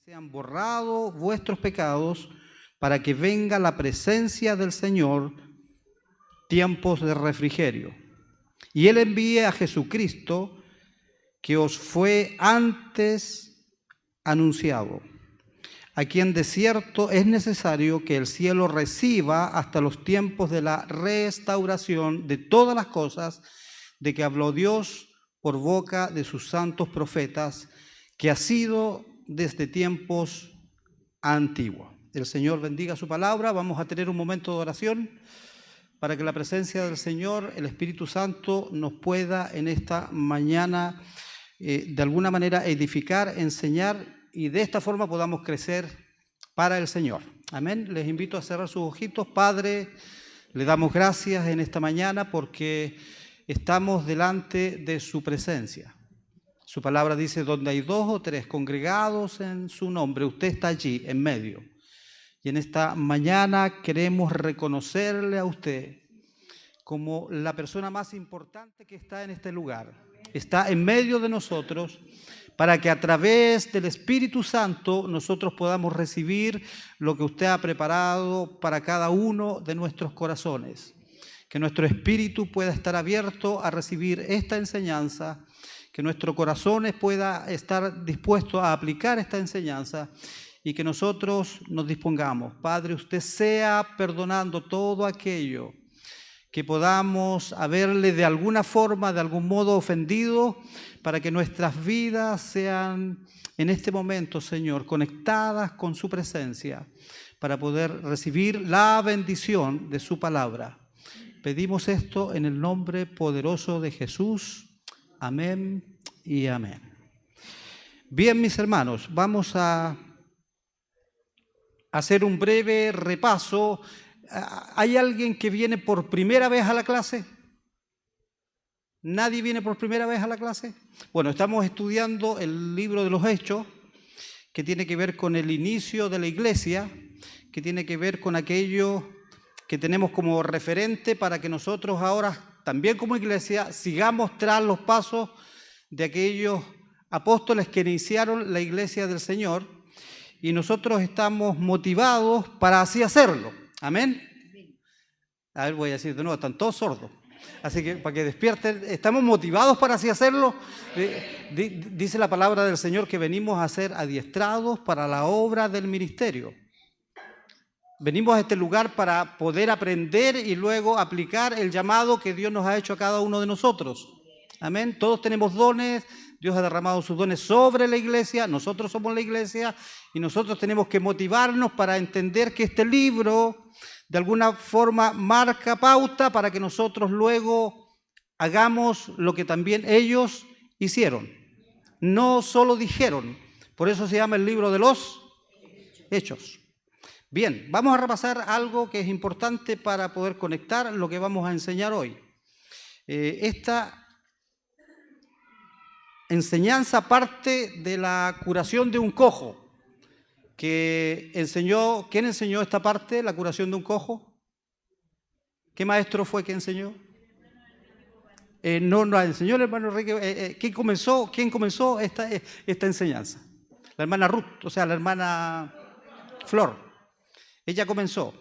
Sean borrados vuestros pecados para que venga la presencia del Señor, tiempos de refrigerio. Y Él envíe a Jesucristo, que os fue antes anunciado, a quien de cierto es necesario que el cielo reciba hasta los tiempos de la restauración de todas las cosas de que habló Dios por boca de sus santos profetas, que ha sido desde tiempos antiguos. El Señor bendiga su palabra. Vamos a tener un momento de oración para que la presencia del Señor, el Espíritu Santo, nos pueda en esta mañana de alguna manera edificar, enseñar, y de esta forma podamos crecer para el Señor. Amén. Les invito a cerrar sus ojitos. Padre, le damos gracias en esta mañana porque estamos delante de su presencia. Su palabra dice, donde hay 2 o 3 congregados en su nombre, usted está allí, en medio. Y en esta mañana queremos reconocerle a usted como la persona más importante que está en este lugar. Está en medio de nosotros para que a través del Espíritu Santo nosotros podamos recibir lo que usted ha preparado para cada uno de nuestros corazones. Que nuestro espíritu pueda estar abierto a recibir esta enseñanza, que nuestro corazón pueda estar dispuesto a aplicar esta enseñanza y que nosotros nos dispongamos. Padre, usted sea perdonando todo aquello que podamos haberle de alguna forma, de algún modo ofendido, para que nuestras vidas sean en este momento, Señor, conectadas con su presencia, para poder recibir la bendición de su palabra. Pedimos esto en el nombre poderoso de Jesús. Amén y amén. Bien, mis hermanos, vamos a hacer un breve repaso. ¿Hay alguien que viene por primera vez a la clase? ¿Nadie viene por primera vez a la clase? Bueno, estamos estudiando el libro de los Hechos, que tiene que ver con el inicio de la iglesia, que tiene que ver con aquello que tenemos como referente para que nosotros ahora, también como iglesia, sigamos tras los pasos de aquellos apóstoles que iniciaron la iglesia del Señor, y nosotros estamos motivados para así hacerlo. Amén. A ver, voy a decir de nuevo, están todos sordos. Así que para que despierten, estamos motivados para así hacerlo. Dice la palabra del Señor que venimos a ser adiestrados para la obra del ministerio. Venimos a este lugar para poder aprender y luego aplicar el llamado que Dios nos ha hecho a cada uno de nosotros. Amén. Todos tenemos dones. Dios ha derramado sus dones sobre la iglesia. Nosotros somos la iglesia y nosotros tenemos que motivarnos para entender que este libro de alguna forma marca pauta para que nosotros luego hagamos lo que también ellos hicieron. No solo dijeron. Por eso se llama el libro de los Hechos. Bien, vamos a repasar algo que es importante para poder conectar lo que vamos a enseñar hoy. Esta enseñanza parte de la curación de un cojo. ¿Quién enseñó esta parte, la curación de un cojo? ¿Qué maestro fue que enseñó? No la enseñó el hermano Enrique. ¿Quién comenzó esta enseñanza? La hermana Ruth, o sea, la hermana Flor. Ella comenzó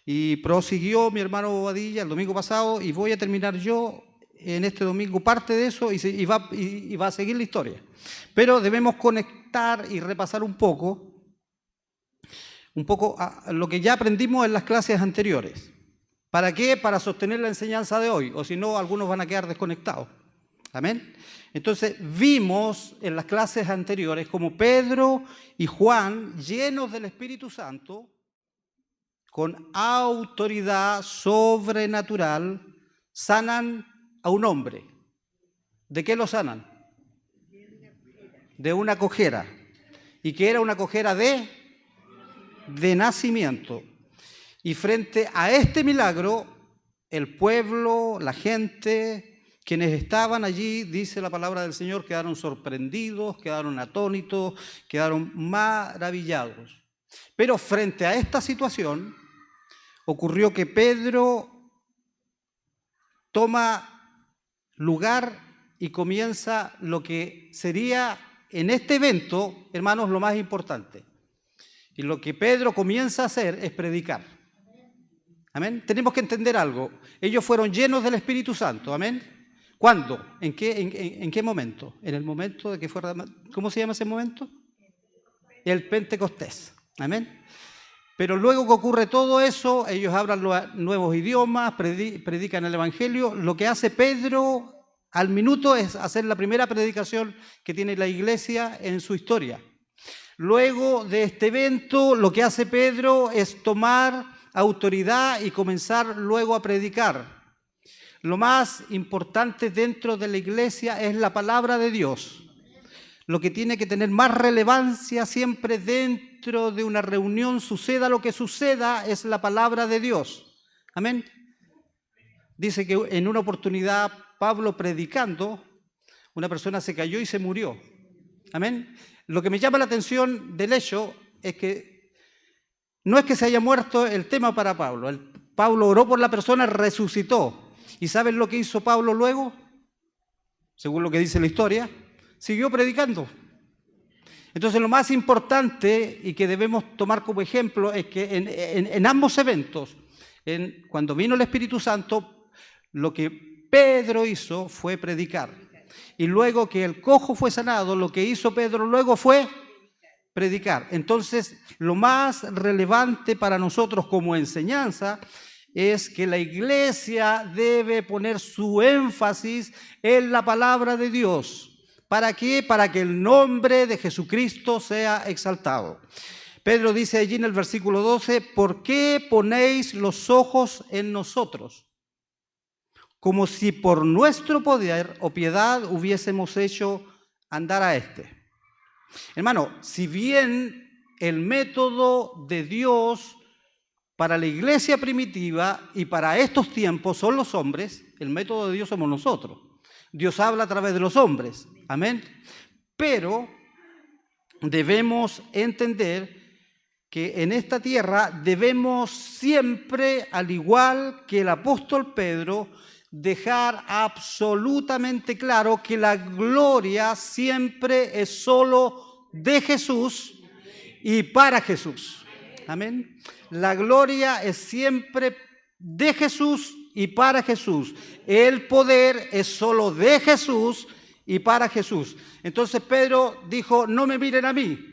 y prosiguió mi hermano Bobadilla el domingo pasado, y voy a terminar yo en este domingo parte de eso y va a seguir la historia. Pero debemos conectar y repasar un poco a lo que ya aprendimos en las clases anteriores. ¿Para qué? Para sostener la enseñanza de hoy, o si no, algunos van a quedar desconectados. Amén. Entonces vimos en las clases anteriores como Pedro y Juan, llenos del Espíritu Santo, con autoridad sobrenatural, sanan a un hombre. ¿De qué lo sanan? De una cojera. ¿Y qué era una cojera de nacimiento? Y frente a este milagro, el pueblo, la gente, quienes estaban allí, dice la palabra del Señor, quedaron sorprendidos, quedaron atónitos, quedaron maravillados. Pero frente a esta situación, ocurrió que Pedro toma lugar y comienza lo que sería en este evento, hermanos, lo más importante. Y lo que Pedro comienza a hacer es predicar. Amén. Tenemos que entender algo. Ellos fueron llenos del Espíritu Santo. Amén. ¿Cuándo? ¿En qué momento? En el momento de que fuera... ¿Cómo se llama ese momento? El Pentecostés. Amén. Pero luego que ocurre todo eso, ellos hablan nuevos idiomas, predican el Evangelio. Lo que hace Pedro al minuto es hacer la primera predicación que tiene la iglesia en su historia. Luego de este evento, lo que hace Pedro es tomar autoridad y comenzar luego a predicar. Lo más importante dentro de la iglesia es la palabra de Dios. Lo que tiene que tener más relevancia siempre dentro de una reunión, suceda lo que suceda, es la palabra de Dios. Amén. Dice que en una oportunidad Pablo predicando, una persona se cayó y se murió. Amén. Lo que me llama la atención del hecho es que no es que se haya muerto el tema para Pablo. Pablo oró por la persona, resucitó. ¿Y saben lo que hizo Pablo luego? Según lo que dice la historia, siguió predicando. Entonces lo más importante y que debemos tomar como ejemplo es que en ambos eventos, cuando vino el Espíritu Santo, lo que Pedro hizo fue predicar. Y luego que el cojo fue sanado, lo que hizo Pedro luego fue predicar. Entonces, lo más relevante para nosotros como enseñanza es que la iglesia debe poner su énfasis en la palabra de Dios. ¿Para qué? Para que el nombre de Jesucristo sea exaltado. Pedro dice allí en el versículo 12, ¿por qué ponéis los ojos en nosotros? Como si por nuestro poder o piedad hubiésemos hecho andar a este. Hermano, si bien el método de Dios para la iglesia primitiva y para estos tiempos son los hombres, el método de Dios somos nosotros. Dios habla a través de los hombres, amén. Pero debemos entender que en esta tierra debemos siempre, al igual que el apóstol Pedro, dejar absolutamente claro que la gloria siempre es solo de Jesús y para Jesús. Amén. La gloria es siempre de Jesús y para Jesús. El poder es solo de Jesús y para Jesús. Entonces Pedro dijo, no me miren a mí.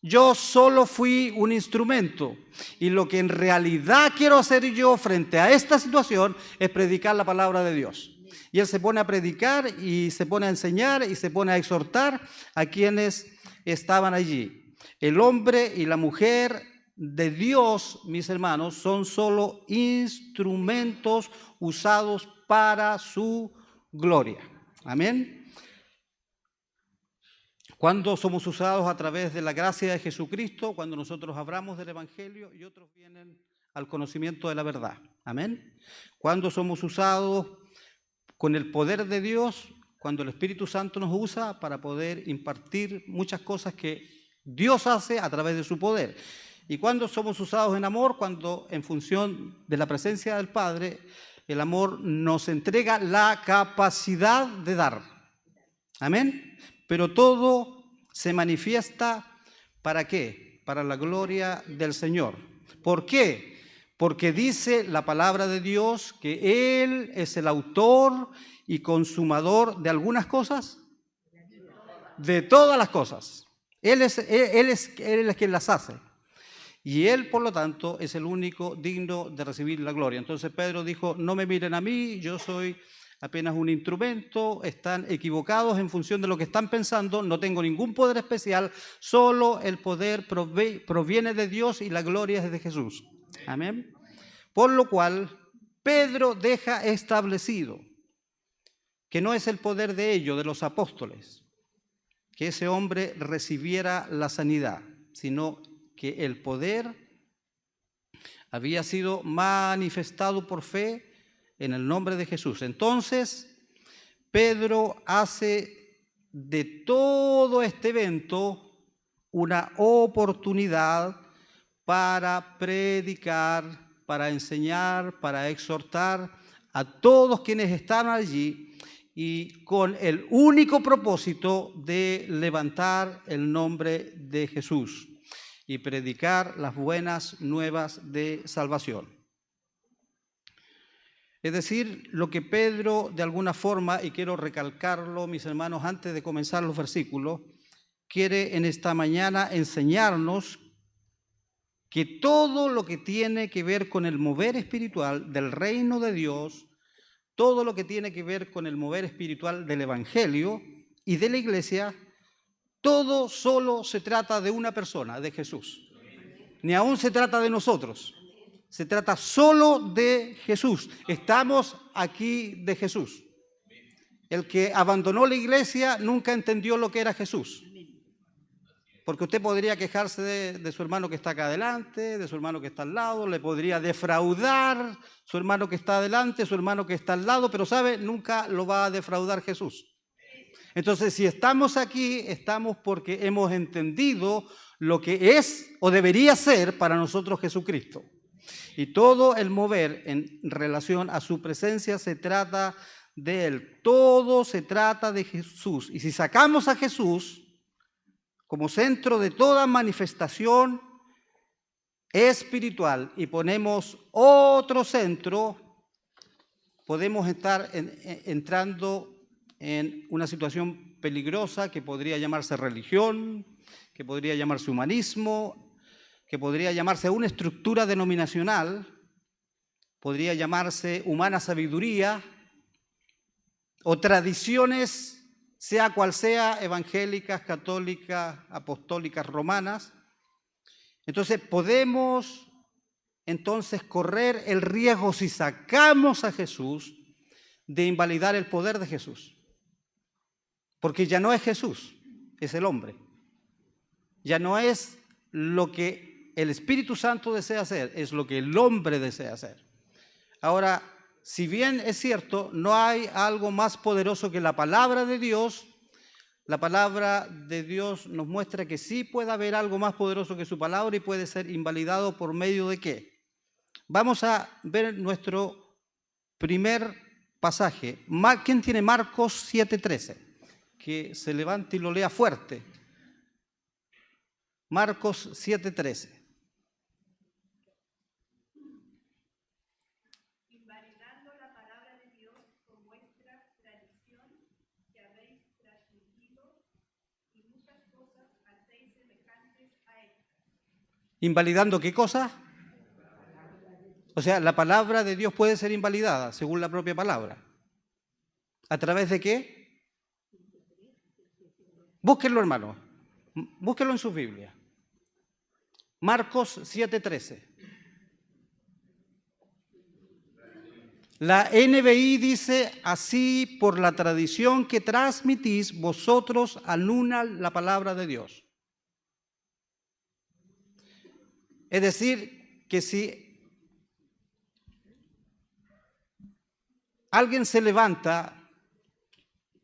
Yo solo fui un instrumento y lo que en realidad quiero hacer yo frente a esta situación es predicar la palabra de Dios. Y él se pone a predicar y se pone a enseñar y se pone a exhortar a quienes estaban allí. El hombre y la mujer de Dios, mis hermanos, son solo instrumentos usados para su gloria. Amén. Cuando somos usados a través de la gracia de Jesucristo, cuando nosotros hablamos del Evangelio y otros vienen al conocimiento de la verdad. Amén. Cuando somos usados con el poder de Dios, cuando el Espíritu Santo nos usa para poder impartir muchas cosas que Dios hace a través de su poder. Y cuando somos usados en amor, cuando en función de la presencia del Padre, el amor nos entrega la capacidad de dar. Amén. Pero todo se manifiesta, ¿para qué? Para la gloria del Señor. ¿Por qué? Porque dice la palabra de Dios que Él es el autor y consumador de algunas cosas, de todas las cosas. Él es quien las hace. Y Él, por lo tanto, es el único digno de recibir la gloria. Entonces Pedro dijo, no me miren a mí, yo soy apenas un instrumento, están equivocados en función de lo que están pensando, no tengo ningún poder especial, solo el poder proviene de Dios y la gloria es de Jesús. Amén. Por lo cual, Pedro deja establecido que no es el poder de ellos, de los apóstoles, que ese hombre recibiera la sanidad, sino que el poder había sido manifestado por fe en el nombre de Jesús. Entonces, Pedro hace de todo este evento una oportunidad para predicar, para enseñar, para exhortar a todos quienes están allí y con el único propósito de levantar el nombre de Jesús y predicar las buenas nuevas de salvación. Es decir, lo que Pedro de alguna forma, y quiero recalcarlo, mis hermanos, antes de comenzar los versículos, quiere en esta mañana enseñarnos que todo lo que tiene que ver con el mover espiritual del reino de Dios, todo lo que tiene que ver con el mover espiritual del Evangelio y de la Iglesia, todo solo se trata de una persona, de Jesús. Ni aún se trata de nosotros. Se trata solo de Jesús. Estamos aquí de Jesús. El que abandonó la iglesia nunca entendió lo que era Jesús. Porque usted podría quejarse de su hermano que está acá adelante, de su hermano que está al lado, le podría defraudar su hermano que está adelante, su hermano que está al lado, pero ¿sabe? Nunca lo va a defraudar Jesús. Entonces, si estamos aquí, estamos porque hemos entendido lo que es o debería ser para nosotros Jesucristo. Y todo el mover en relación a su presencia se trata de Él. Todo se trata de Jesús. Y si sacamos a Jesús como centro de toda manifestación espiritual y ponemos otro centro, podemos estar entrando en una situación peligrosa que podría llamarse religión, que podría llamarse humanismo, que podría llamarse una estructura denominacional, podría llamarse humana sabiduría o tradiciones, sea cual sea, evangélicas, católicas, apostólicas, romanas. Entonces podemos correr el riesgo, si sacamos a Jesús, de invalidar el poder de Jesús. Porque ya no es Jesús, es el hombre. Ya no es lo que el Espíritu Santo desea hacer, es lo que el hombre desea hacer. Ahora, si bien es cierto, no hay algo más poderoso que la palabra de Dios, la palabra de Dios nos muestra que sí puede haber algo más poderoso que su palabra y puede ser invalidado por medio de ¿qué? Vamos a ver nuestro primer pasaje. ¿Quién tiene Marcos 7:13? Que se levante y lo lea fuerte. Marcos 7:13. Invalidando la palabra de Dios con vuestra tradición que habéis transmitido, y muchas cosas hacéis semejantes a estas. ¿Invalidando qué cosa? O sea, la palabra de Dios puede ser invalidada, según la propia palabra. ¿A través de qué? Búsquenlo, hermano. Búsquenlo en su Biblia. Marcos 7:13. La NBI dice, así por la tradición que transmitís, vosotros anulan la palabra de Dios. Es decir, que si alguien se levanta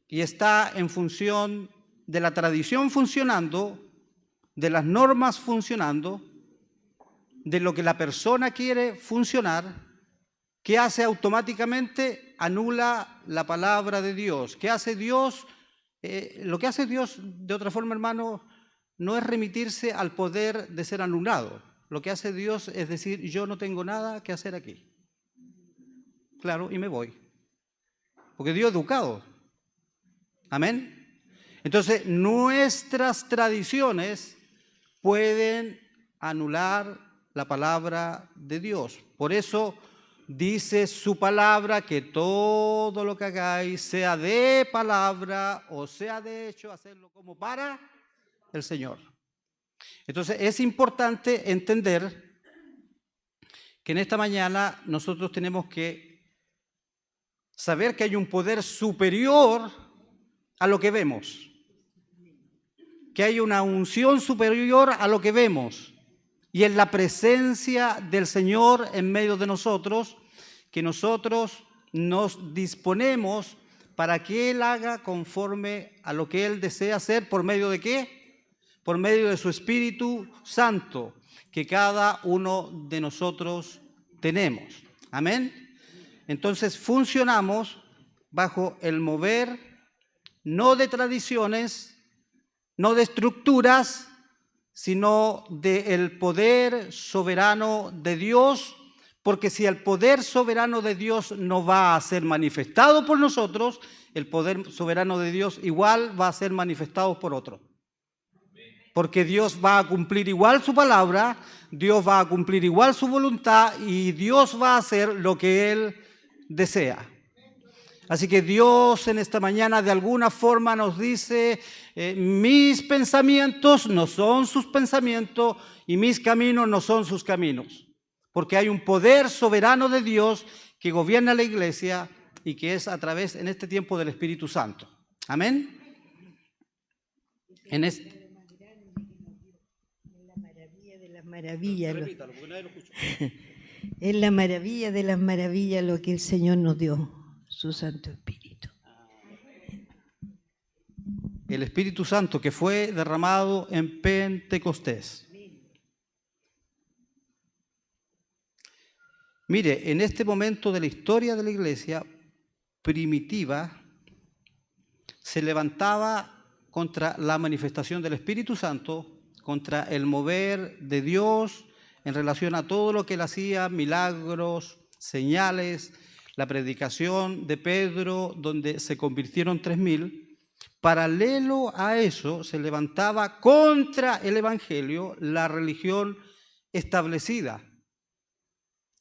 y está en función de la tradición funcionando, de las normas funcionando, de lo que la persona quiere funcionar, ¿qué hace automáticamente? Anula la palabra de Dios. ¿Qué hace Dios? Lo que hace Dios, de otra forma, hermano, no es remitirse al poder de ser anulado. Lo que hace Dios es decir, yo no tengo nada que hacer aquí. Claro, y me voy. Porque Dios es educado. Amén. Entonces, nuestras tradiciones pueden anular la palabra de Dios. Por eso, dice su palabra que todo lo que hagáis, sea de palabra o sea de hecho, hacerlo como para el Señor. Entonces es importante entender que en esta mañana nosotros tenemos que saber que hay un poder superior a lo que vemos, que hay una unción superior a lo que vemos. Y en la presencia del Señor en medio de nosotros, que nosotros nos disponemos para que Él haga conforme a lo que Él desea hacer. ¿Por medio de qué? Por medio de su Espíritu Santo, que cada uno de nosotros tenemos. Amén. Entonces funcionamos bajo el mover, no de tradiciones, no de estructuras, sino del poder soberano de Dios, porque si el poder soberano de Dios no va a ser manifestado por nosotros, el poder soberano de Dios igual va a ser manifestado por otro. Porque Dios va a cumplir igual su palabra, Dios va a cumplir igual su voluntad y Dios va a hacer lo que Él desea. Así que Dios en esta mañana de alguna forma nos dice, mis pensamientos no son sus pensamientos y mis caminos no son sus caminos. Porque hay un poder soberano de Dios que gobierna la iglesia y que es a través en este tiempo del Espíritu Santo. Amén. Es la maravilla de las maravillas. Repítalo, porque nadie lo escuchó. Es la maravilla de las maravillas lo que el Señor nos dio. Su Santo Espíritu. El Espíritu Santo que fue derramado en Pentecostés. Mire, en este momento de la historia de la iglesia primitiva se levantaba contra la manifestación del Espíritu Santo, contra el mover de Dios en relación a todo lo que él hacía, milagros, señales, la predicación de Pedro, donde se convirtieron 3.000, paralelo a eso se levantaba contra el Evangelio la religión establecida,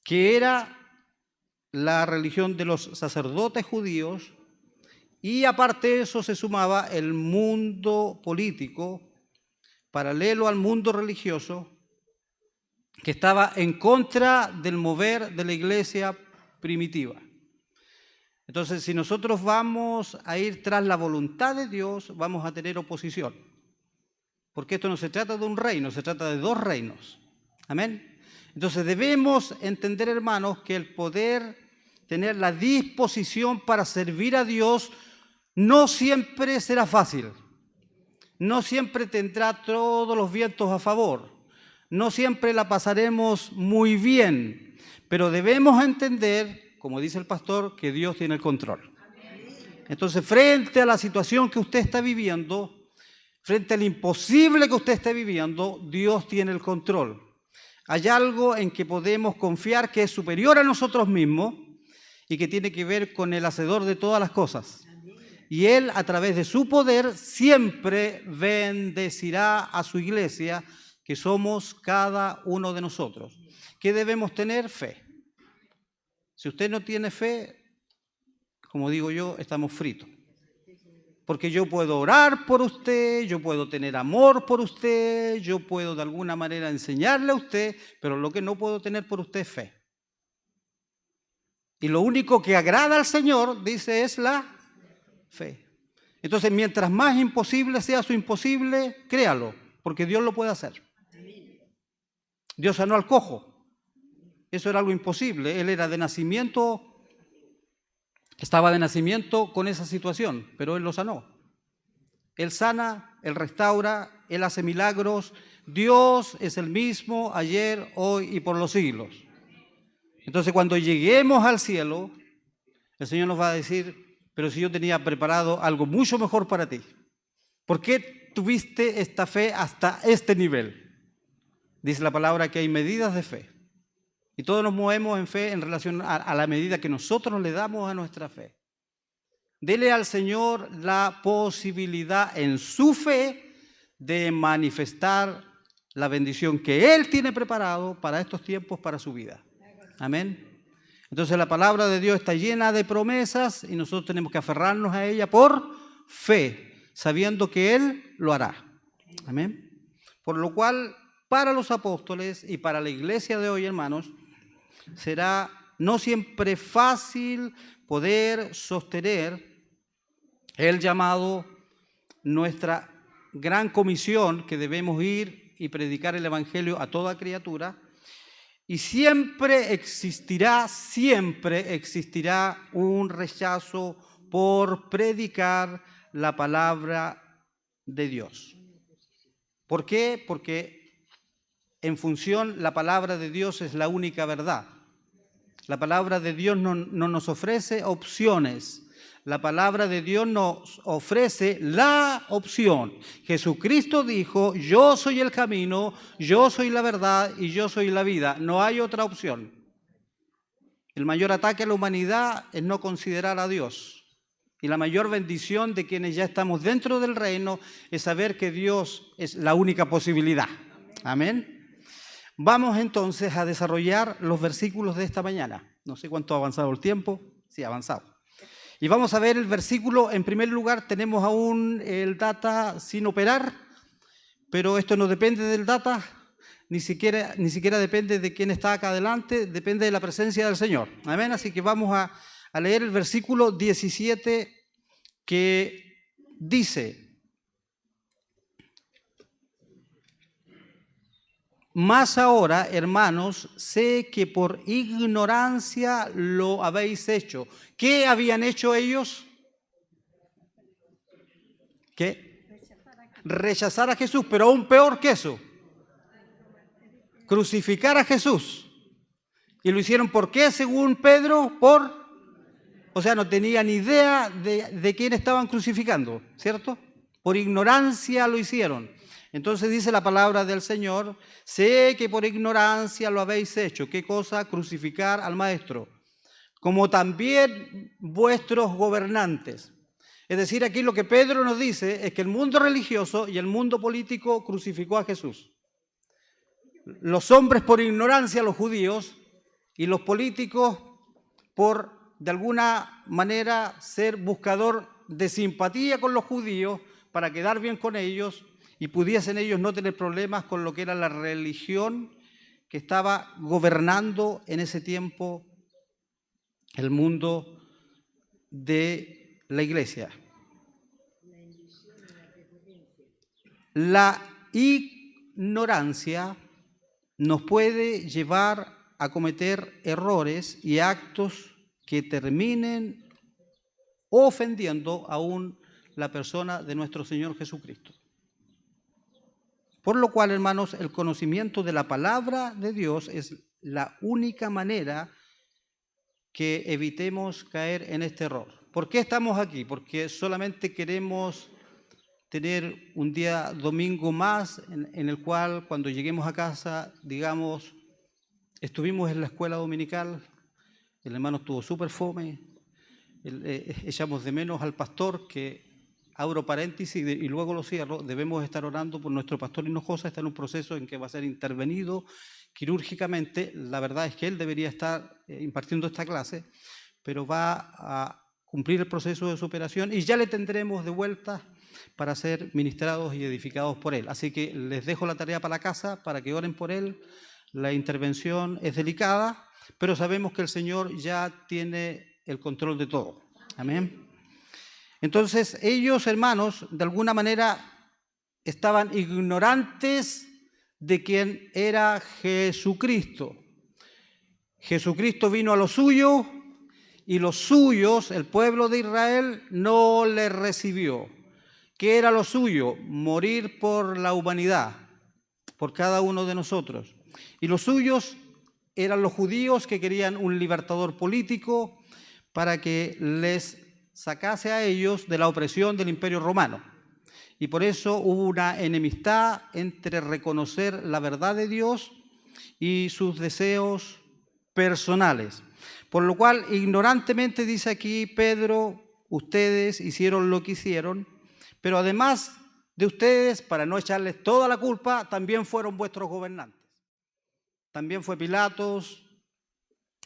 que era la religión de los sacerdotes judíos, y aparte de eso se sumaba el mundo político, paralelo al mundo religioso, que estaba en contra del mover de la iglesia primitiva. Entonces, si nosotros vamos a ir tras la voluntad de Dios, vamos a tener oposición. Porque esto no se trata de un reino, se trata de dos reinos. Amén. Entonces debemos entender, hermanos, que el poder tener la disposición para servir a Dios no siempre será fácil. No siempre tendrá todos los vientos a favor. No siempre la pasaremos muy bien. Pero debemos entender, como dice el pastor, que Dios tiene el control. Entonces, frente a la situación que usted está viviendo, frente al imposible que usted está viviendo, Dios tiene el control. Hay algo en que podemos confiar que es superior a nosotros mismos y que tiene que ver con el hacedor de todas las cosas. Y Él, a través de su poder, siempre bendecirá a su iglesia, que somos cada uno de nosotros. ¿Qué debemos tener? Fe. Si usted no tiene fe, como digo yo, estamos fritos. Porque yo puedo orar por usted, yo puedo tener amor por usted, yo puedo de alguna manera enseñarle a usted, pero lo que no puedo tener por usted es fe. Y lo único que agrada al Señor, dice, es la fe. Entonces, mientras más imposible sea su imposible, créalo, porque Dios lo puede hacer. Dios sanó al cojo. Eso era algo imposible. Él era de nacimiento, estaba de nacimiento con esa situación, pero Él lo sanó. Él sana, Él restaura, Él hace milagros. Dios es el mismo ayer, hoy y por los siglos. Entonces, cuando lleguemos al cielo, el Señor nos va a decir, pero si yo tenía preparado algo mucho mejor para ti, ¿por qué tuviste esta fe hasta este nivel? Dice la palabra que hay medidas de fe. Y todos nos movemos en fe en relación a la medida que nosotros le damos a nuestra fe. Dele al Señor la posibilidad en su fe de manifestar la bendición que Él tiene preparado para estos tiempos, para su vida. Amén. Entonces la palabra de Dios está llena de promesas y nosotros tenemos que aferrarnos a ella por fe, sabiendo que Él lo hará. Amén. Por lo cual, para los apóstoles y para la iglesia de hoy, hermanos, será no siempre fácil poder sostener el llamado, nuestra gran comisión, que debemos ir y predicar el evangelio a toda criatura. Y siempre existirá un rechazo por predicar la palabra de Dios. ¿Por qué? Porque en función la palabra de Dios es la única verdad. La palabra de Dios no nos ofrece opciones. La palabra de Dios nos ofrece la opción. Jesucristo dijo, yo soy el camino, yo soy la verdad y yo soy la vida. No hay otra opción. El mayor ataque a la humanidad es no considerar a Dios. Y la mayor bendición de quienes ya estamos dentro del reino es saber que Dios es la única posibilidad. Amén. Vamos entonces a desarrollar los versículos de esta mañana. No sé cuánto ha avanzado el tiempo. Sí, ha avanzado. Y vamos a ver el versículo. En primer lugar tenemos aún el data sin operar, pero esto no depende del data, ni siquiera depende de quién está acá adelante, depende de la presencia del Señor. Amén. Así que vamos a leer el versículo 17 que dice: Mas ahora, hermanos, sé que por ignorancia lo habéis hecho. ¿Qué habían hecho ellos? ¿Qué? Rechazar a Jesús, pero aún peor que eso. Crucificar a Jesús. ¿Y lo hicieron por qué, según Pedro? O sea, no tenían idea de quién estaban crucificando, ¿cierto? Por ignorancia lo hicieron. Entonces dice la palabra del Señor, sé que por ignorancia lo habéis hecho. ¿Qué cosa? Crucificar al Maestro. Como también vuestros gobernantes. Es decir, aquí lo que Pedro nos dice es que el mundo religioso y el mundo político crucificó a Jesús. Los hombres por ignorancia, los judíos, y los políticos por, de alguna manera, ser buscador de simpatía con los judíos para quedar bien con ellos, y pudiesen ellos no tener problemas con lo que era la religión que estaba gobernando en ese tiempo el mundo de la iglesia. La ignorancia nos puede llevar a cometer errores y actos que terminen ofendiendo aún la persona de nuestro Señor Jesucristo. Por lo cual, hermanos, el conocimiento de la palabra de Dios es la única manera que evitemos caer en este error. ¿Por qué estamos aquí? Porque solamente queremos tener un día domingo más en el cual, cuando lleguemos a casa, digamos, estuvimos en la escuela dominical, el hermano estuvo súper fome, echamos de menos al pastor, que abro paréntesis y luego lo cierro, debemos estar orando por nuestro pastor Hinojosa. Está en un proceso en que va a ser intervenido quirúrgicamente. La verdad es que él debería estar impartiendo esta clase, pero va a cumplir el proceso de su operación y ya le tendremos de vuelta para ser ministrados y edificados por él. Así que les dejo la tarea para la casa, para que oren por él. La intervención es delicada, pero sabemos que el Señor ya tiene el control de todo. Amén. Entonces, ellos, hermanos, de alguna manera estaban ignorantes de quién era Jesucristo. Jesucristo vino a lo suyo y los suyos, el pueblo de Israel, no le recibió. ¿Qué era lo suyo? Morir por la humanidad, por cada uno de nosotros. Y los suyos eran los judíos, que querían un libertador político para que les sacase a ellos de la opresión del Imperio Romano. Y por eso hubo una enemistad entre reconocer la verdad de Dios y sus deseos personales. Por lo cual, ignorantemente, dice aquí Pedro, ustedes hicieron lo que hicieron, pero además de ustedes, para no echarles toda la culpa, también fueron vuestros gobernantes. También fue Pilatos,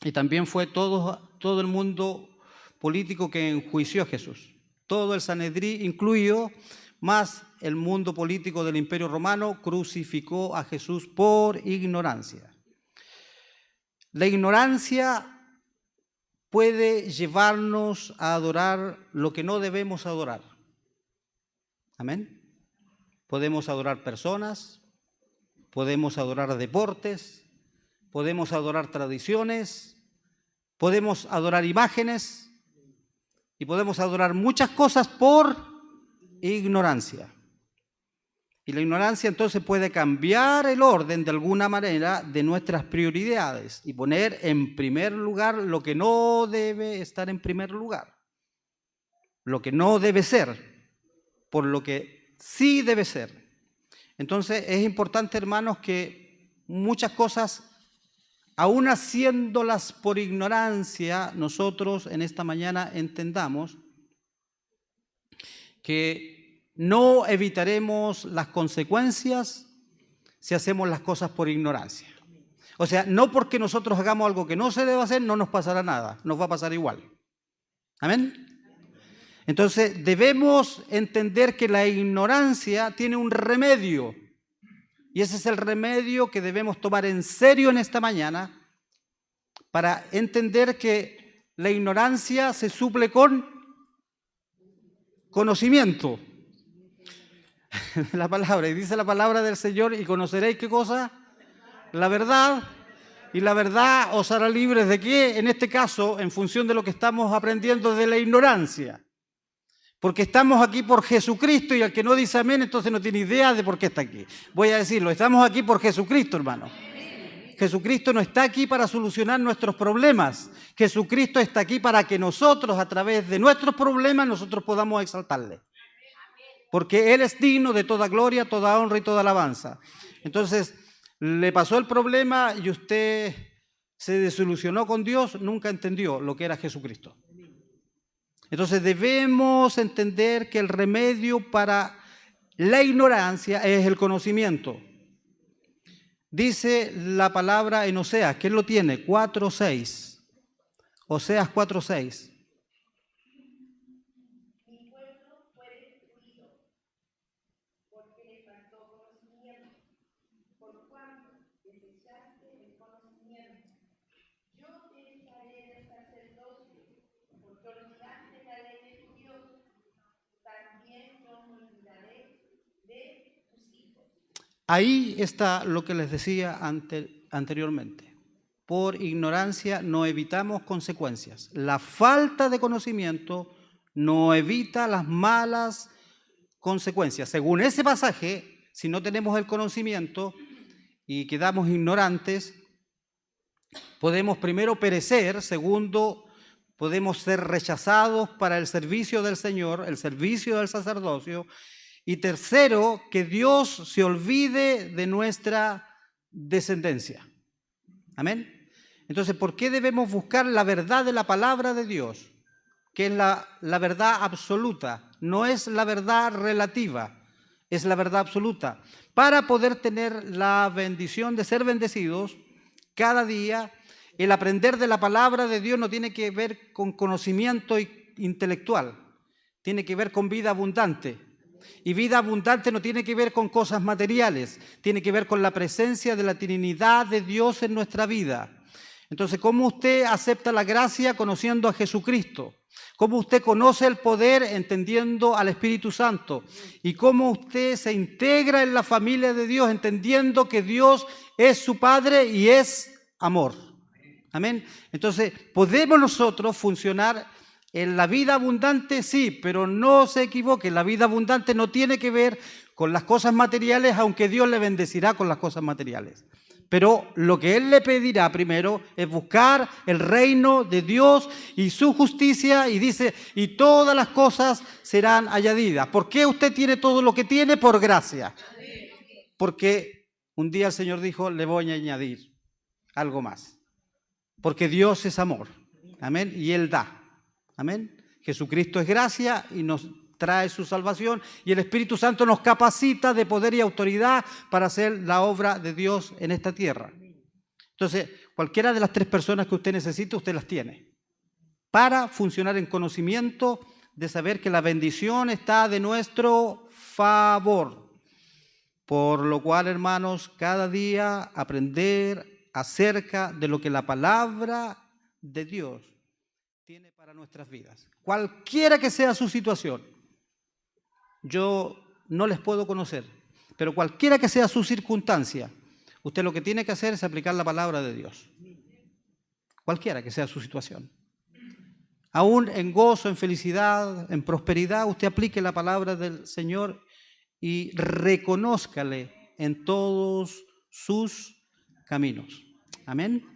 y también fue todo el mundo político que enjuició a Jesús. Todo el Sanedrín incluido, más el mundo político del Imperio Romano, crucificó a Jesús por ignorancia. La ignorancia puede llevarnos a adorar lo que no debemos adorar. Amén. Podemos adorar personas, podemos adorar deportes, podemos adorar tradiciones, podemos adorar imágenes y podemos adorar muchas cosas por ignorancia. Y la ignorancia entonces puede cambiar el orden de alguna manera de nuestras prioridades y poner en primer lugar lo que no debe estar en primer lugar, lo que no debe ser, por lo que sí debe ser. Entonces es importante, hermanos, que muchas cosas, aún haciéndolas por ignorancia, nosotros en esta mañana entendamos que no evitaremos las consecuencias si hacemos las cosas por ignorancia. O sea, no porque nosotros hagamos algo que no se debe hacer, no nos pasará nada, nos va a pasar igual. ¿Amén? Entonces, debemos entender que la ignorancia tiene un remedio. Y ese es el remedio que debemos tomar en serio en esta mañana para entender que la ignorancia se suple con conocimiento. La palabra, y dice la palabra del Señor, y conoceréis ¿qué cosa? La verdad, y la verdad os hará libres de qué, en este caso, en función de lo que estamos aprendiendo de la ignorancia. Porque estamos aquí por Jesucristo y al que no dice amén, entonces no tiene idea de por qué está aquí. Voy a decirlo, estamos aquí por Jesucristo, hermano. Jesucristo no está aquí para solucionar nuestros problemas. Jesucristo está aquí para que nosotros, a través de nuestros problemas, nosotros podamos exaltarle. Porque Él es digno de toda gloria, toda honra y toda alabanza. Entonces, le pasó el problema y usted se desilusionó con Dios, nunca entendió lo que era Jesucristo. Entonces, debemos entender que el remedio para la ignorancia es el conocimiento. Dice la palabra en Oseas, ¿quién lo tiene? 4:6. Oseas 4:6. Ahí está lo que les decía anteriormente. Por ignorancia no evitamos consecuencias. La falta de conocimiento no evita las malas consecuencias. Según ese pasaje, si no tenemos el conocimiento y quedamos ignorantes, podemos primero perecer, segundo, podemos ser rechazados para el servicio del Señor, el servicio del sacerdocio, y tercero, que Dios se olvide de nuestra descendencia. Amén. Entonces, ¿por qué debemos buscar la verdad de la palabra de Dios? Que es la verdad absoluta, no es la verdad relativa, es la verdad absoluta. Para poder tener la bendición de ser bendecidos cada día, el aprender de la palabra de Dios no tiene que ver con conocimiento intelectual, tiene que ver con vida abundante. Y vida abundante no tiene que ver con cosas materiales, tiene que ver con la presencia de la Trinidad de Dios en nuestra vida. Entonces, ¿cómo usted acepta la gracia conociendo a Jesucristo? ¿Cómo usted conoce el poder entendiendo al Espíritu Santo? ¿Y cómo usted se integra en la familia de Dios entendiendo que Dios es su Padre y es amor? Amén. Entonces, ¿podemos nosotros funcionar en la vida abundante? Sí, pero no se equivoque, la vida abundante no tiene que ver con las cosas materiales, aunque Dios le bendecirá con las cosas materiales. Pero lo que Él le pedirá primero es buscar el reino de Dios y su justicia, y dice, y todas las cosas serán añadidas. ¿Por qué usted tiene todo lo que tiene? Por gracia. Porque un día el Señor dijo, le voy a añadir algo más. Porque Dios es amor. Amén. Y Él da. Amén. Jesucristo es gracia y nos trae su salvación, y el Espíritu Santo nos capacita de poder y autoridad para hacer la obra de Dios en esta tierra. Entonces, Cualquiera de las tres personas que usted necesita, usted las tiene. Para funcionar en conocimiento de saber que la bendición está de nuestro favor. Por lo cual, hermanos, cada día aprender acerca de lo que la palabra de Dios tiene para nuestras vidas. Cualquiera que sea su situación, yo no les puedo conocer, pero cualquiera que sea su circunstancia, usted lo que tiene que hacer es aplicar la palabra de Dios. Cualquiera que sea su situación. Aún en gozo, en felicidad, en prosperidad, usted aplique la palabra del Señor y reconózcale en todos sus caminos. Amén.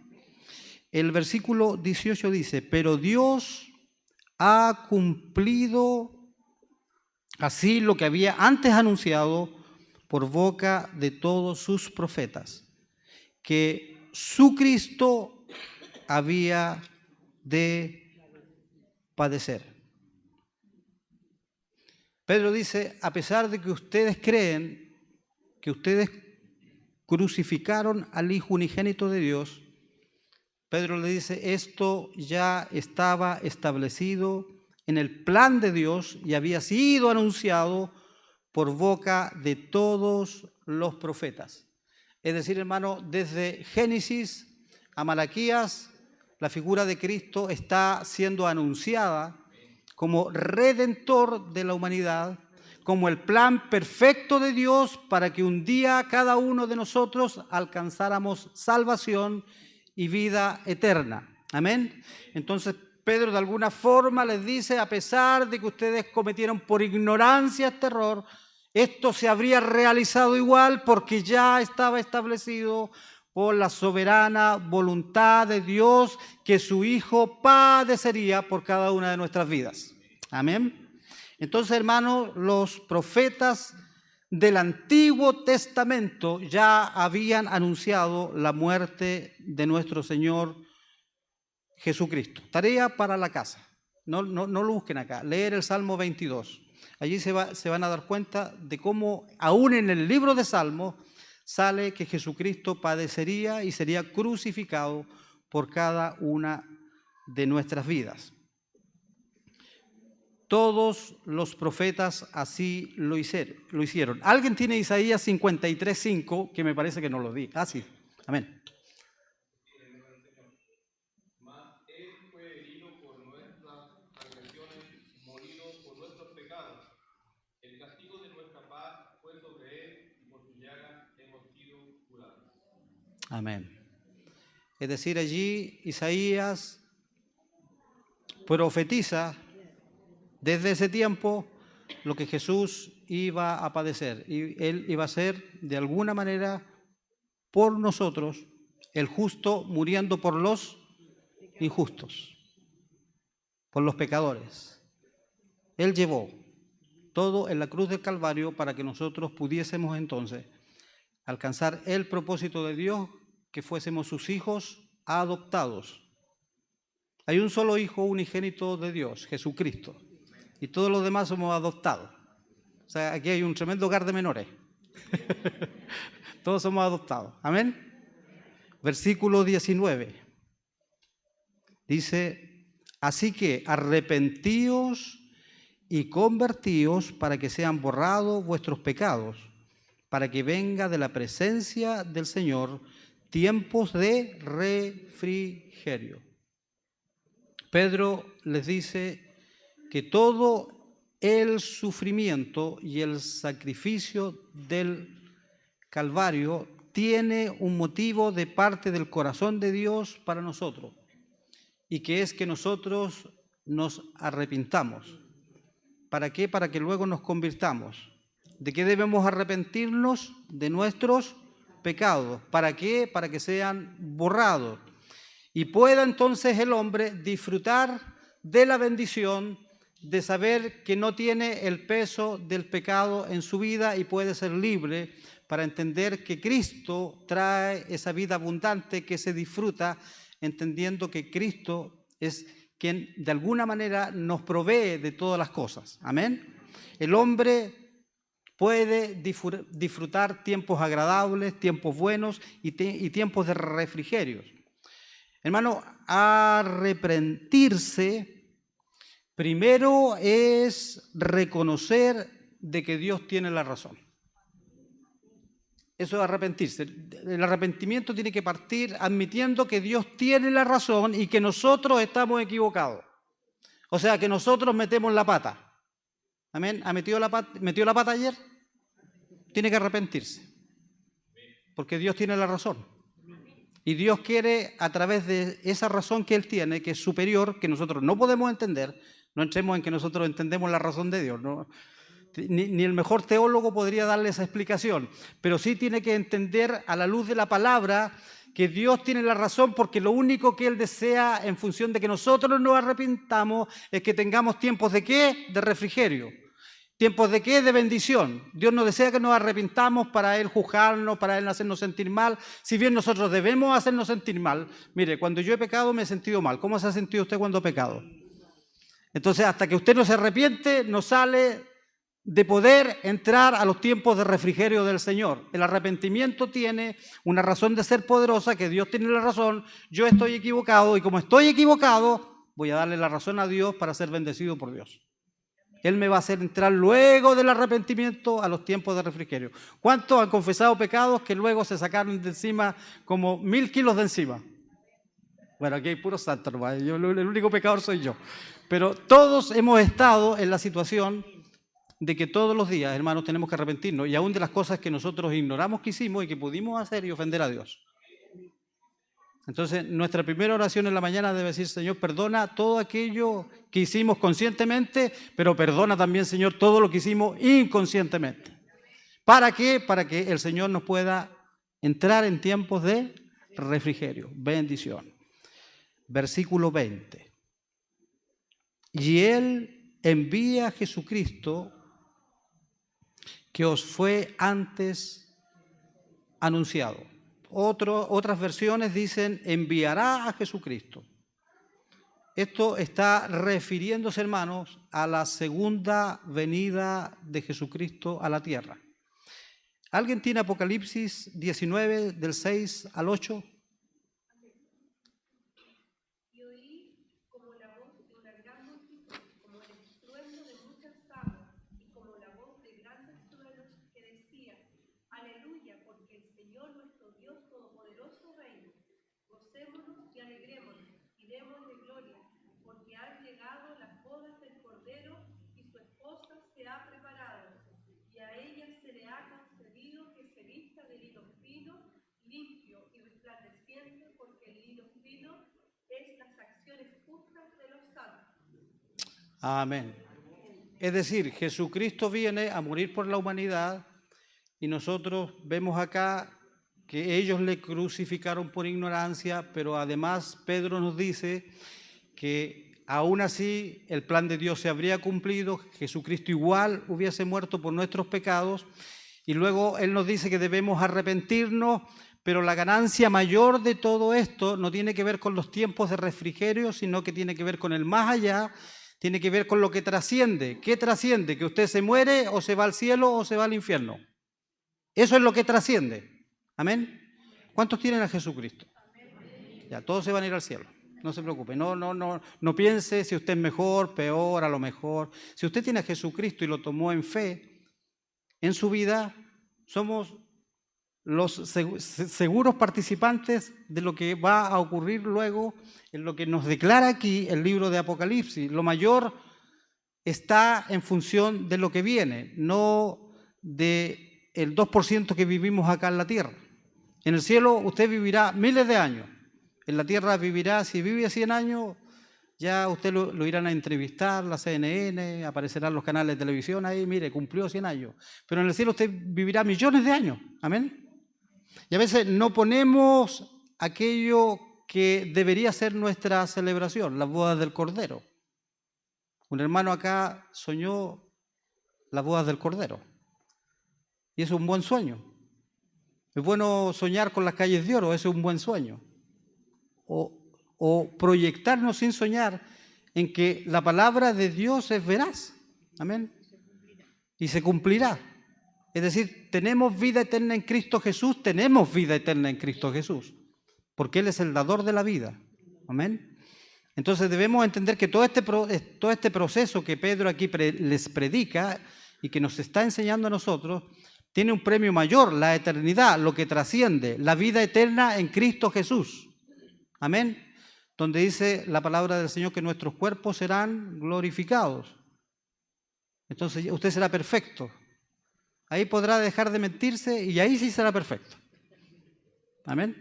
El versículo 18 dice, pero Dios ha cumplido así lo que había antes anunciado por boca de todos sus profetas, que su Cristo había de padecer. Pedro dice, a pesar de que ustedes creen que ustedes crucificaron al Hijo unigénito de Dios, Pedro le dice, esto ya estaba establecido en el plan de Dios y había sido anunciado por boca de todos los profetas. Es decir, hermano, desde Génesis a Malaquías, la figura de Cristo está siendo anunciada como redentor de la humanidad, como el plan perfecto de Dios para que un día cada uno de nosotros alcanzáramos salvación y vida eterna. Amén. Entonces Pedro de alguna forma les dice, a pesar de que ustedes cometieron por ignorancia este error, esto se habría realizado igual porque ya estaba establecido por la soberana voluntad de Dios que su Hijo padecería por cada una de nuestras vidas. Amén. Entonces, hermanos, los profetas del Antiguo Testamento ya habían anunciado la muerte de nuestro Señor Jesucristo. Tarea para la casa. No lo busquen acá. Leer el Salmo 22. Allí se van a dar cuenta de cómo, aún en el libro de Salmos, sale que Jesucristo padecería y sería crucificado por cada una de nuestras vidas. Todos los profetas así lo hicieron. ¿Alguien tiene Isaías 53:5? Que me parece que no lo di. Ah, sí. Amén. Mas Él fue herido por nuestras transgresiones, molido por nuestros pecados. El castigo de nuestra paz fue sobre Él y por su llaga hemos sido curados. Amén. Es decir, allí Isaías profetiza desde ese tiempo lo que Jesús iba a padecer. Y Él iba a ser, de alguna manera, por nosotros, el justo muriendo por los injustos, por los pecadores. Él llevó todo en la cruz del Calvario para que nosotros pudiésemos entonces alcanzar el propósito de Dios, que fuésemos sus hijos adoptados. Hay un solo Hijo unigénito de Dios, Jesucristo, y todos los demás somos adoptados. O sea, aquí hay un tremendo hogar de menores. Todos somos adoptados. Amén. Versículo 19. Dice, así que arrepentíos y convertíos para que sean borrados vuestros pecados, para que venga de la presencia del Señor tiempos de refrigerio. Pedro les dice que todo el sufrimiento y el sacrificio del Calvario tiene un motivo de parte del corazón de Dios para nosotros, y que es que nosotros nos arrepintamos. ¿Para qué? Para que luego nos convirtamos. ¿De qué debemos arrepentirnos? De nuestros pecados. ¿Para qué? Para que sean borrados. Y pueda entonces el hombre disfrutar de la bendición de saber que no tiene el peso del pecado en su vida y puede ser libre, para entender que Cristo trae esa vida abundante que se disfruta, entendiendo que Cristo es quien de alguna manera nos provee de todas las cosas. Amén. El hombre puede disfrutar tiempos agradables, tiempos buenos y tiempos de refrigerios. Hermano, arrepentirse primero es reconocer de que Dios tiene la razón. Eso es arrepentirse. El arrepentimiento tiene que partir admitiendo que Dios tiene la razón y que nosotros estamos equivocados. O sea, que nosotros metemos la pata. ¿Amén? ¿Metió la pata ayer? Tiene que arrepentirse. Porque Dios tiene la razón. Y Dios quiere, a través de esa razón que Él tiene, que es superior, que nosotros no podemos entender, no entremos en que nosotros entendemos la razón de Dios, ¿no? Ni el mejor teólogo podría darle esa explicación, pero sí tiene que entender a la luz de la palabra que Dios tiene la razón, porque lo único que Él desea en función de que nosotros nos arrepintamos es que tengamos tiempos de ¿qué? De refrigerio. ¿Tiempos de qué? De bendición. Dios no desea que nos arrepintamos para Él juzgarnos, para Él hacernos sentir mal. Si bien nosotros debemos hacernos sentir mal. Mire, cuando yo he pecado me he sentido mal. ¿Cómo se ha sentido usted cuando ha pecado? Entonces, hasta que usted no se arrepiente, no sale de poder entrar a los tiempos de refrigerio del Señor. El arrepentimiento tiene una razón de ser poderosa, que Dios tiene la razón. Yo estoy equivocado y como estoy equivocado, voy a darle la razón a Dios para ser bendecido por Dios. Él me va a hacer entrar luego del arrepentimiento a los tiempos de refrigerio. ¿Cuántos han confesado pecados que luego se sacaron de encima como 1000 kilos de encima? Bueno, aquí hay puros santos, hermano. El único pecador soy yo. Pero todos hemos estado en la situación de que todos los días, hermanos, tenemos que arrepentirnos. Y aún de las cosas que nosotros ignoramos que hicimos y que pudimos hacer y ofender a Dios. Entonces, nuestra primera oración en la mañana debe decir: Señor, perdona todo aquello que hicimos conscientemente, pero perdona también, Señor, todo lo que hicimos inconscientemente. ¿Para qué? Para que el Señor nos pueda entrar en tiempos de refrigerio, bendición. Versículo 20. Y Él envía a Jesucristo, que os fue antes anunciado. Otras versiones dicen: enviará a Jesucristo. Esto está refiriéndose, hermanos, a la segunda venida de Jesucristo a la tierra. ¿Alguien tiene Apocalipsis 19, del 6 al 8? Y oí como la voz de una gran multitud, como el estruendo de muchas aguas, y como la voz de grandes truenos que decía: Aleluya, porque el Señor nuestro Dios Todopoderoso reina. Gocémonos y alegrémonos, y démosle gloria, porque han llegado las bodas del Cordero, y su esposa se ha preparado, y a ella se le ha concedido que se vista de lino fino, limpio y resplandeciente, porque el lino fino es las acciones justas de los santos. Amén. Es decir, Jesucristo viene a morir por la humanidad y nosotros vemos acá que ellos le crucificaron por ignorancia, pero además Pedro nos dice que aún así el plan de Dios se habría cumplido, Jesucristo igual hubiese muerto por nuestros pecados, y luego Él nos dice que debemos arrepentirnos, pero la ganancia mayor de todo esto no tiene que ver con los tiempos de refrigerio, sino que tiene que ver con el más allá, tiene que ver con lo que trasciende. ¿Qué trasciende? ¿Que usted se muere o se va al cielo o se va al infierno? Eso es lo que trasciende. ¿Amén? ¿Cuántos tienen a Jesucristo? Ya, todos se van a ir al cielo. No se preocupe. No piense si usted es mejor, peor, a lo mejor. Si usted tiene a Jesucristo y lo tomó en fe, en su vida, somos los seguros participantes de lo que va a ocurrir luego en lo que nos declara aquí el libro de Apocalipsis. Lo mayor está en función de lo que viene, no del 2% que vivimos acá en la tierra. En el cielo usted vivirá miles de años. En la tierra vivirá, si vive 100 años, ya usted lo irán a entrevistar, la CNN, aparecerán los canales de televisión ahí, mire, cumplió 100 años. Pero en el cielo usted vivirá millones de años. Amén. Y a veces no ponemos aquello que debería ser nuestra celebración, las bodas del Cordero. Un hermano acá soñó las bodas del Cordero. Y eso es un buen sueño. Es bueno soñar con las calles de oro, eso es un buen sueño. O proyectarnos sin soñar en que la palabra de Dios es veraz. Amén. Y se cumplirá. Es decir, tenemos vida eterna en Cristo Jesús, tenemos vida eterna en Cristo Jesús. Porque Él es el dador de la vida. Amén. Entonces debemos entender que todo este proceso que Pedro aquí les predica y que nos está enseñando a nosotros, tiene un premio mayor, la eternidad, lo que trasciende, la vida eterna en Cristo Jesús. Amén. Donde dice la palabra del Señor que nuestros cuerpos serán glorificados. Entonces usted será perfecto. Ahí podrá dejar de mentirse y ahí sí será perfecto. Amén.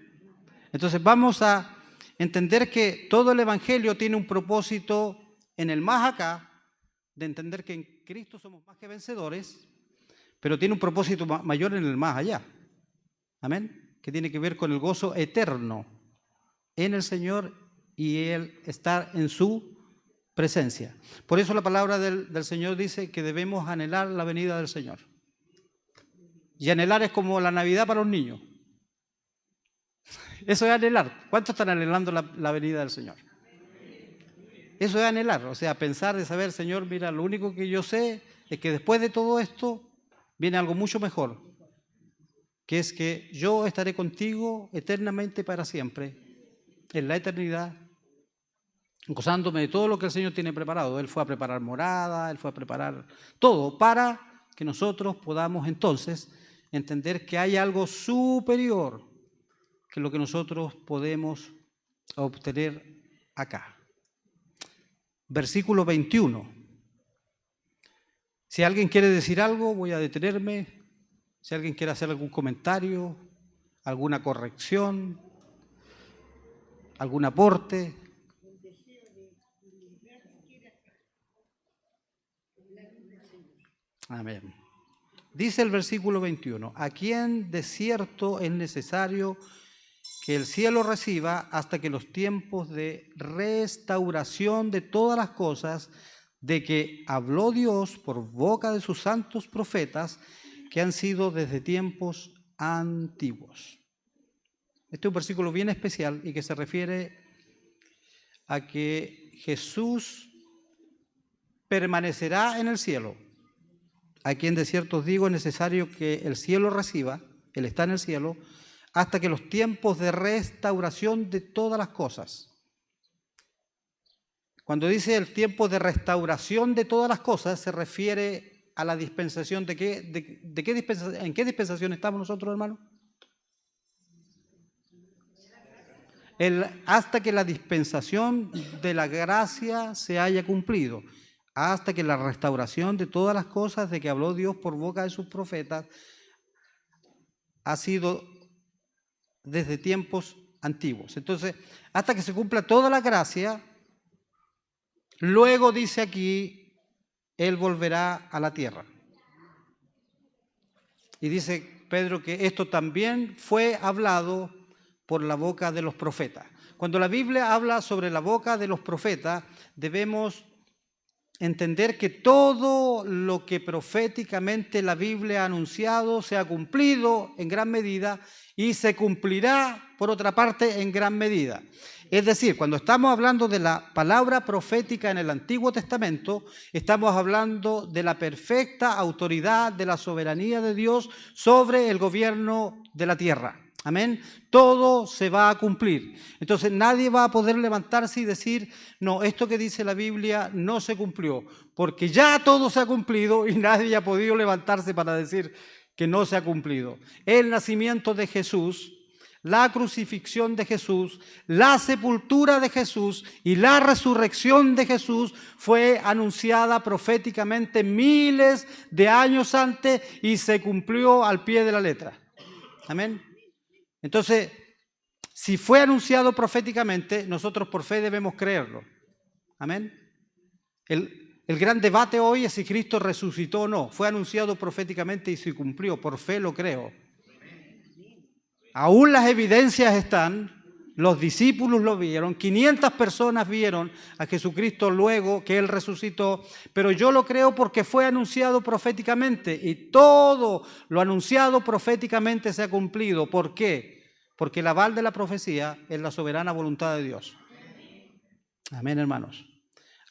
Entonces vamos a entender que todo el Evangelio tiene un propósito en el más acá, de entender que en Cristo somos más que vencedores, pero tiene un propósito mayor en el más allá. Amén. Que tiene que ver con el gozo eterno en el Señor y el estar en su presencia. Por eso la palabra del Señor dice que debemos anhelar la venida del Señor. Y anhelar es como la Navidad para los niños. Eso es anhelar. ¿Cuántos están anhelando la venida del Señor? Eso es anhelar, o sea, pensar de saber, Señor, mira, lo único que yo sé es que después de todo esto viene algo mucho mejor, que es que yo estaré contigo eternamente para siempre, en la eternidad, gozándome de todo lo que el Señor tiene preparado. Él fue a preparar morada, Él fue a preparar todo para que nosotros podamos entonces entender que hay algo superior que lo que nosotros podemos obtener acá. Versículo 21. Si alguien quiere decir algo, voy a detenerme. Si alguien quiere hacer algún comentario, alguna corrección, algún aporte. Amén. Dice el versículo 21, ¿a quién de cierto es necesario que el cielo reciba hasta que los tiempos de restauración de todas las cosas de que habló Dios por boca de sus santos profetas que han sido desde tiempos antiguos? Este es un versículo bien especial y que se refiere a que Jesús permanecerá en el cielo. A quien de cierto os digo es necesario que el cielo reciba, Él está en el cielo, hasta que los tiempos de restauración de todas las cosas. Cuando dice el tiempo de restauración de todas las cosas, se refiere a la dispensación ¿en qué dispensación estamos nosotros, hermanos? Hasta que la dispensación de la gracia se haya cumplido, hasta que la restauración de todas las cosas de que habló Dios por boca de sus profetas ha sido desde tiempos antiguos. Entonces, hasta que se cumpla toda la gracia, luego dice aquí, Él volverá a la tierra. Y dice Pedro que esto también fue hablado por la boca de los profetas. Cuando la Biblia habla sobre la boca de los profetas, debemos entender que todo lo que proféticamente la Biblia ha anunciado se ha cumplido en gran medida y se cumplirá, por otra parte, en gran medida. Es decir, cuando estamos hablando de la palabra profética en el Antiguo Testamento, estamos hablando de la perfecta autoridad de la soberanía de Dios sobre el gobierno de la tierra. Amén. Todo se va a cumplir. Entonces nadie va a poder levantarse y decir, no, esto que dice la Biblia no se cumplió, porque ya todo se ha cumplido y nadie ha podido levantarse para decir que no se ha cumplido. El nacimiento de Jesús, la crucifixión de Jesús, la sepultura de Jesús y la resurrección de Jesús fue anunciada proféticamente miles de años antes y se cumplió al pie de la letra. Amén. Entonces, si fue anunciado proféticamente, nosotros por fe debemos creerlo. Amén. El gran debate hoy es si Cristo resucitó o no. Fue anunciado proféticamente y se cumplió. Por fe lo creo. Aún las evidencias están. Los discípulos lo vieron. 500 personas vieron a Jesucristo luego que Él resucitó. Pero yo lo creo porque fue anunciado proféticamente. Y todo lo anunciado proféticamente se ha cumplido. ¿Por qué? Porque el aval de la profecía es la soberana voluntad de Dios. Amén, hermanos.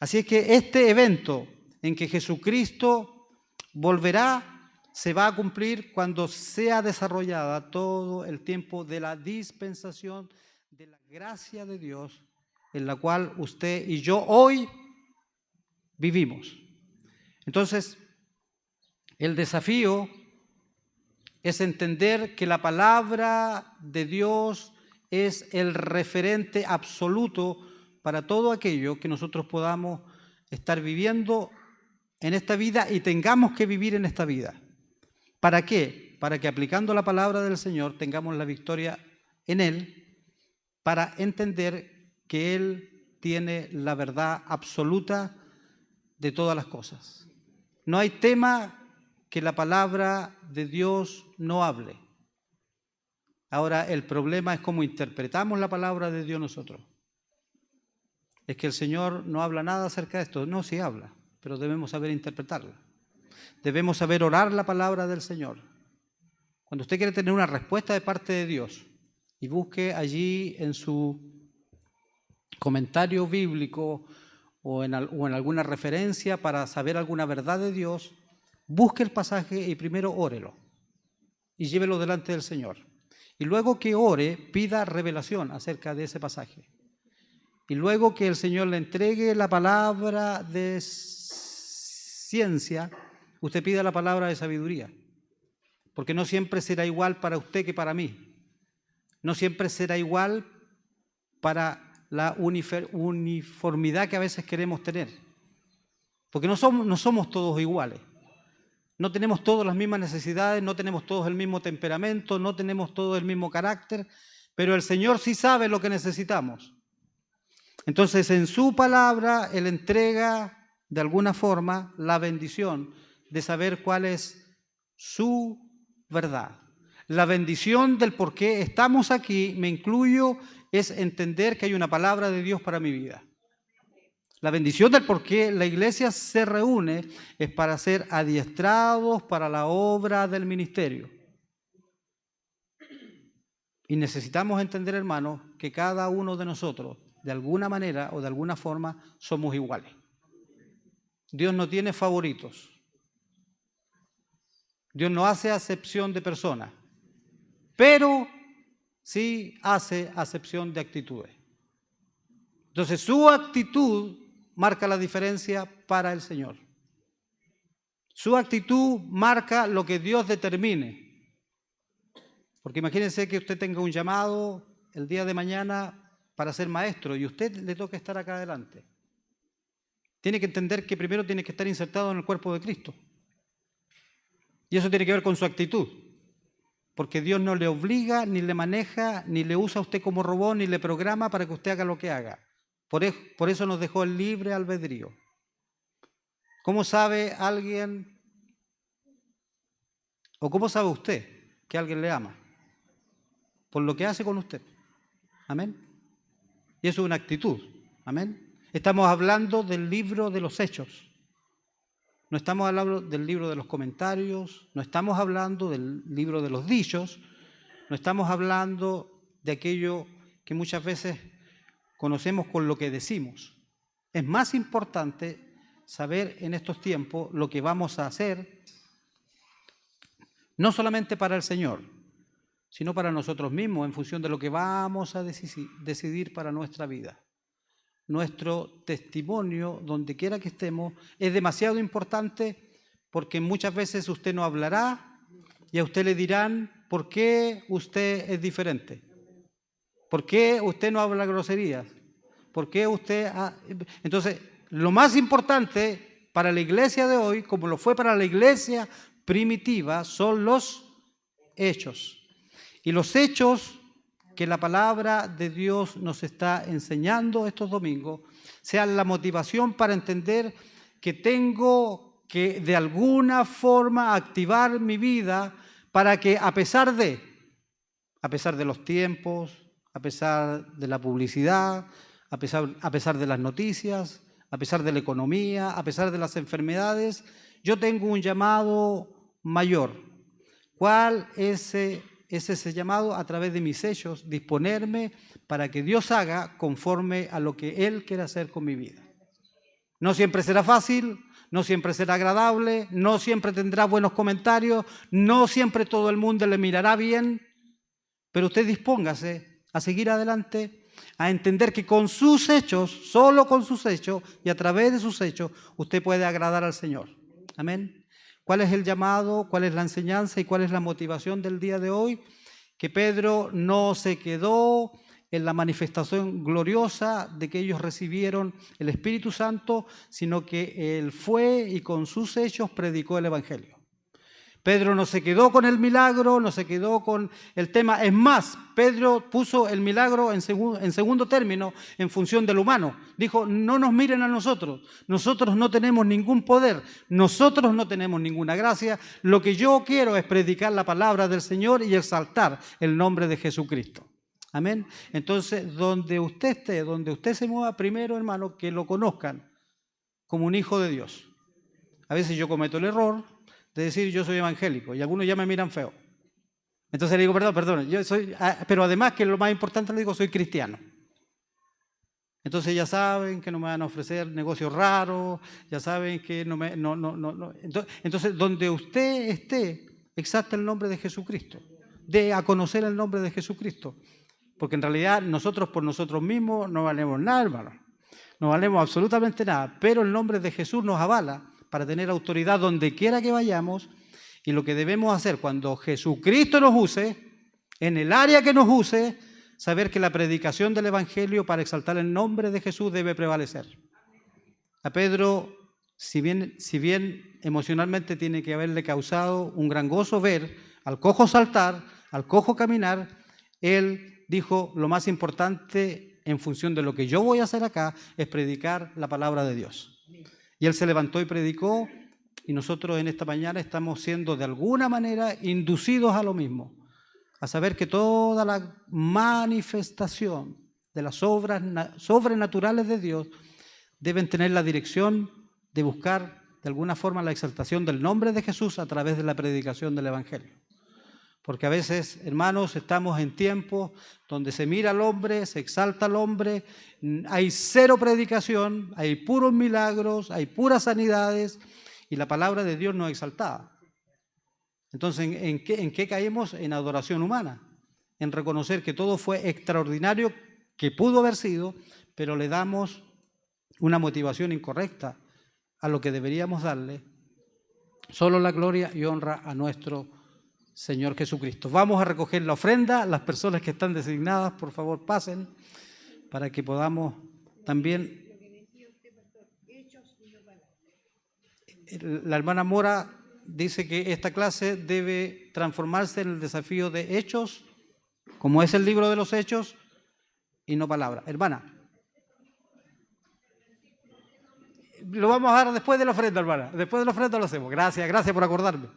Así es que este evento en que Jesucristo volverá se va a cumplir cuando sea desarrollada todo el tiempo de la dispensación de la gracia de Dios en la cual usted y yo hoy vivimos. Entonces, el desafío es entender que la palabra de Dios es el referente absoluto para todo aquello que nosotros podamos estar viviendo en esta vida y tengamos que vivir en esta vida. ¿Para qué? Para que aplicando la palabra del Señor tengamos la victoria en Él, para entender que Él tiene la verdad absoluta de todas las cosas. No hay tema que la palabra de Dios no hable. Ahora, el problema es cómo interpretamos la palabra de Dios nosotros. Es que el Señor no habla nada acerca de esto. No, sí habla, pero debemos saber interpretarla. Debemos saber orar la palabra del Señor. Cuando usted quiere tener una respuesta de parte de Dios y busque allí en su comentario bíblico o en alguna referencia para saber alguna verdad de Dios, busque el pasaje y primero órelo y llévelo delante del Señor. Y luego que ore, pida revelación acerca de ese pasaje. Y luego que el Señor le entregue la palabra de ciencia, usted pida la palabra de sabiduría. Porque no siempre será igual para usted que para mí. No siempre será igual para la uniformidad que a veces queremos tener. Porque no somos todos iguales. No tenemos todas las mismas necesidades, no tenemos todos el mismo temperamento, no tenemos todos el mismo carácter, pero el Señor sí sabe lo que necesitamos. Entonces, en su palabra, Él entrega de alguna forma la bendición de saber cuál es su verdad. La bendición del por qué estamos aquí, me incluyo, es entender que hay una palabra de Dios para mi vida. La bendición del por qué la iglesia se reúne es para ser adiestrados para la obra del ministerio. Y necesitamos entender, hermanos, que cada uno de nosotros, de alguna manera o de alguna forma, somos iguales. Dios no tiene favoritos. Dios no hace acepción de personas, pero sí hace acepción de actitudes. Entonces, su actitud marca la diferencia para el Señor. Su actitud marca lo que Dios determine. Porque imagínense que usted tenga un llamado el día de mañana para ser maestro y a usted le toca estar acá adelante. Tiene que entender que primero tiene que estar insertado en el cuerpo de Cristo. Y eso tiene que ver con su actitud. Porque Dios no le obliga, ni le maneja, ni le usa a usted como robot, ni le programa para que usted haga lo que haga. Por eso nos dejó el libre albedrío. ¿Cómo sabe alguien, o cómo sabe usted que alguien le ama? Por lo que hace con usted. Amén. Y eso es una actitud. Amén. Estamos hablando del libro de los hechos. No estamos hablando del libro de los comentarios, no estamos hablando del libro de los dichos, no estamos hablando de aquello que muchas veces conocemos con lo que decimos. Es más importante saber en estos tiempos lo que vamos a hacer, no solamente para el Señor, sino para nosotros mismos, en función de lo que vamos a decidir para nuestra vida. Nuestro testimonio, donde quiera que estemos, es demasiado importante porque muchas veces usted no hablará y a usted le dirán por qué usted es diferente. ¿Por qué usted no habla groserías? ¿Por qué usted...? Entonces, lo más importante para la iglesia de hoy, como lo fue para la iglesia primitiva, son los hechos. Y los hechos que la palabra de Dios nos está enseñando estos domingos sean la motivación para entender que tengo que de alguna forma activar mi vida para que a pesar de los tiempos, a pesar de la publicidad, a pesar de las noticias, a pesar de la economía, a pesar de las enfermedades, yo tengo un llamado mayor. ¿Cuál es ese llamado? A través de mis hechos, disponerme para que Dios haga conforme a lo que Él quiere hacer con mi vida. No siempre será fácil, no siempre será agradable, no siempre tendrá buenos comentarios, no siempre todo el mundo le mirará bien, pero usted dispóngase a seguir adelante a entender que con sus hechos, solo con sus hechos y a través de sus hechos, usted puede agradar al Señor. Amén. ¿Cuál es el llamado? ¿Cuál es la enseñanza? ¿Y cuál es la motivación del día de hoy? Que Pedro no se quedó en la manifestación gloriosa de que ellos recibieron el Espíritu Santo, sino que él fue y con sus hechos predicó el Evangelio. Pedro no se quedó con el milagro, no se quedó con el tema. Es más, Pedro puso el milagro en segundo término en función del humano. Dijo, no nos miren a nosotros no tenemos ningún poder, nosotros no tenemos ninguna gracia. Lo que yo quiero es predicar la palabra del Señor y exaltar el nombre de Jesucristo. Amén. Entonces, donde usted esté, donde usted se mueva, primero, hermano, que lo conozcan como un hijo de Dios. A veces yo cometo el error de decir yo soy evangélico y algunos ya me miran feo. Entonces le digo, perdón, yo soy, pero además que lo más importante le digo, soy cristiano. Entonces ya saben que no me van a ofrecer negocios raros, ya saben que no. Entonces, donde usted esté, exalta el nombre de Jesucristo, dé a conocer el nombre de Jesucristo. Porque en realidad nosotros por nosotros mismos no valemos nada, hermano. No valemos absolutamente nada, pero el nombre de Jesús nos avala para tener autoridad donde quiera que vayamos, y lo que debemos hacer cuando Jesucristo nos use, en el área que nos use, saber que la predicación del Evangelio para exaltar el nombre de Jesús debe prevalecer. A Pedro, si bien emocionalmente tiene que haberle causado un gran gozo ver al cojo saltar, al cojo caminar, él dijo, lo más importante en función de lo que yo voy a hacer acá es predicar la palabra de Dios. Y él se levantó y predicó, y nosotros en esta mañana estamos siendo de alguna manera inducidos a lo mismo, a saber que toda la manifestación de las obras sobrenaturales de Dios deben tener la dirección de buscar de alguna forma la exaltación del nombre de Jesús a través de la predicación del Evangelio. Porque a veces, hermanos, estamos en tiempos donde se mira al hombre, se exalta al hombre, hay cero predicación, hay puros milagros, hay puras sanidades y la palabra de Dios no es exaltada. Entonces, ¿en qué caemos? En adoración humana, en reconocer que todo fue extraordinario, que pudo haber sido, pero le damos una motivación incorrecta a lo que deberíamos darle. Solo la gloria y honra a nuestro Señor Jesucristo. Vamos a recoger la ofrenda. Las personas que están designadas, por favor, pasen para que podamos también. La hermana Mora dice que esta clase debe transformarse en el desafío de hechos, como es el libro de los hechos, y no palabra. Hermana, lo vamos a dar después de la ofrenda, hermana. Después de la ofrenda lo hacemos. Gracias por acordarme.